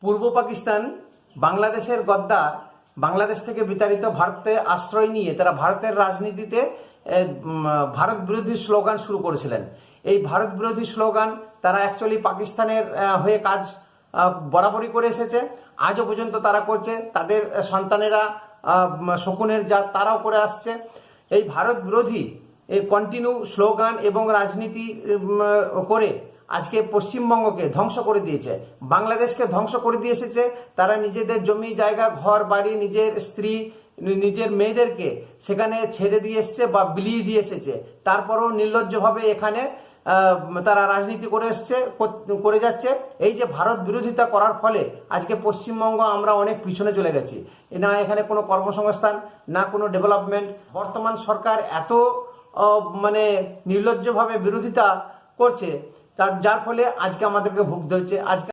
পূর্ব পাকিস্তান বাংলাদেশের গদ্দার বাংলাদেশ থেকে বিতাড়িত ভারতে আশ্রয় নিয়ে তারা ভারতের রাজনীতিতে ভারত বিরোধী স্লোগান শুরু করেছিলেন। এই ভারত বিরোধী স্লোগান তারা অ্যাকচুয়ালি পাকিস্তানের হয়ে কাজ বরাবরই করে এসেছে, আজও পর্যন্ত তারা করছে। তাদের সন্তানেরা শকুনের জাত তারাও করে আসছে। এই ভারত বিরোধী এই কন্টিনিউ স্লোগান এবং রাজনীতি করে আজকে পশ্চিমবঙ্গকে ধ্বংস করে দিয়েছে, বাংলাদেশকে ধ্বংস করে দিয়ে এসেছে। তারা নিজেদের জমি জায়গা ঘর বাড়ি নিজের স্ত্রী নিজের মেয়েদেরকে সেখানে ছেড়ে দিয়ে এসছে বা বিলিয়ে দিয়ে এসেছে। তারপরেও নির্লজ্জভাবে এখানে তারা রাজনীতি করে যাচ্ছে। এই যে ভারত বিরোধিতা করার ফলে আজকে পশ্চিমবঙ্গ আমরা অনেক পিছনে চলে গেছি। না এখানে কোনো কর্মসংস্থান, না কোনো ডেভেলপমেন্ট। বর্তমান সরকার এত নির্লজ্জভাবে বিরোধিতা করছে যার ফলে আজকে আমাদেরকে ভুগতে হচ্ছে। আজকে